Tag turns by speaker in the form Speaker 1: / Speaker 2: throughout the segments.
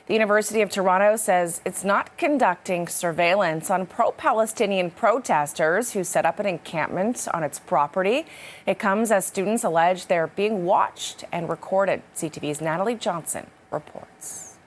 Speaker 1: The University of Toronto says it's not conducting surveillance on pro-Palestinian protesters who set up an encampment on its property. It comes as students allege they're being watched and recorded. CTV's Natalie Johnson reports.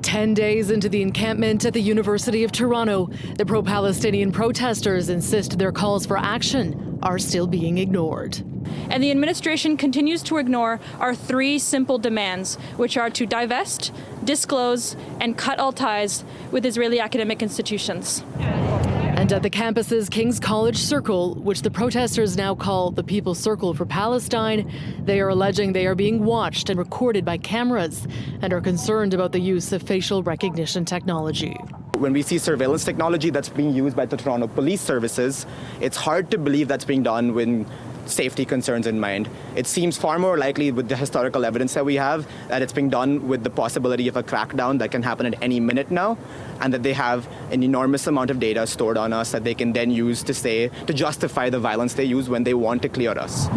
Speaker 2: 10 days into the encampment at the University of Toronto, the pro-Palestinian protesters insist their calls for action are still being ignored.
Speaker 3: And the administration continues to ignore our three simple demands, which are to divest, disclose, and cut all ties with Israeli academic institutions.
Speaker 2: And at the campus's King's College Circle, which the protesters now call the People's Circle for Palestine, they are alleging they are being watched and recorded by cameras and are concerned about the use of facial recognition technology.
Speaker 4: When we see surveillance technology that's being used by the Toronto Police Services, it's hard to believe that's being done with safety concerns in mind. It seems far more likely with the historical evidence that we have that it's being done with the possibility of a crackdown that can happen at any minute now, and that they have an enormous amount of data stored on us that they can then use to justify the violence they use when they want to clear us.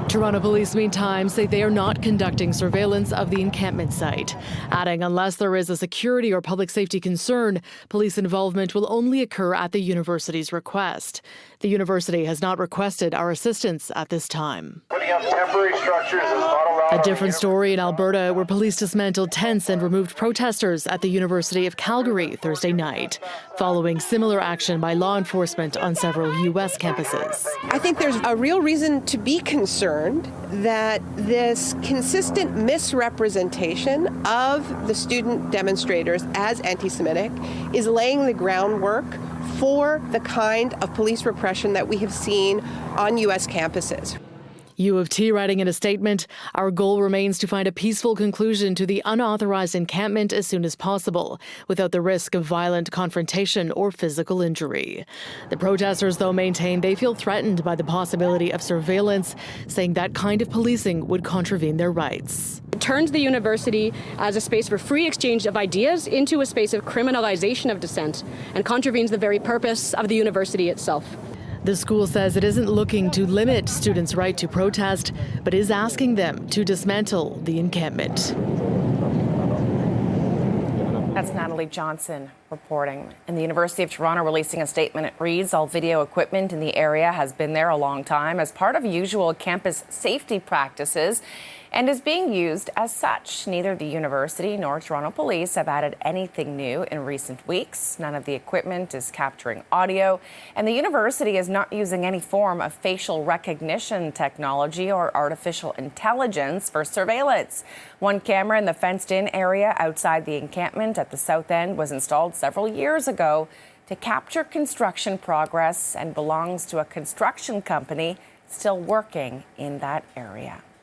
Speaker 2: Toronto police, meantime, say they are not conducting surveillance of the encampment site, adding unless there is a security or public safety concern, police involvement will only occur at the university's request. The university has not requested our assistance at this time.
Speaker 5: Putting up temporary structures is not allowed.
Speaker 2: A different story in Alberta, where police dismantled tents and removed protesters at the University of Calgary Thursday night, following similar action by law enforcement on several U.S. campuses.
Speaker 6: I think there's a real reason to be concerned that this consistent misrepresentation of the student demonstrators as anti-Semitic is laying the groundwork for the kind of police repression that we have seen on U.S. campuses.
Speaker 2: U of T writing in a statement, our goal remains to find a peaceful conclusion to the unauthorized encampment as soon as possible, without the risk of violent confrontation or physical injury. The protesters, though, maintain they feel threatened by the possibility of surveillance, saying that kind of policing would contravene their rights.
Speaker 3: It turns the university as a space for free exchange of ideas into a space of criminalization of dissent and contravenes the very purpose of the university itself.
Speaker 2: The school says it isn't looking to limit students' right to protest, but is asking them to dismantle the encampment.
Speaker 1: That's Natalie Johnson reporting. And the University of Toronto releasing a statement. It reads, all video equipment in the area has been there a long time as part of usual campus safety practices and is being used as such. Neither the university nor Toronto Police have added anything new in recent weeks. None of the equipment is capturing audio, and the university is not using any form of facial recognition technology or artificial intelligence for surveillance. One camera in the fenced-in area outside the encampment at the south end was installed several years ago to capture construction progress and belongs to a construction company still working in that area.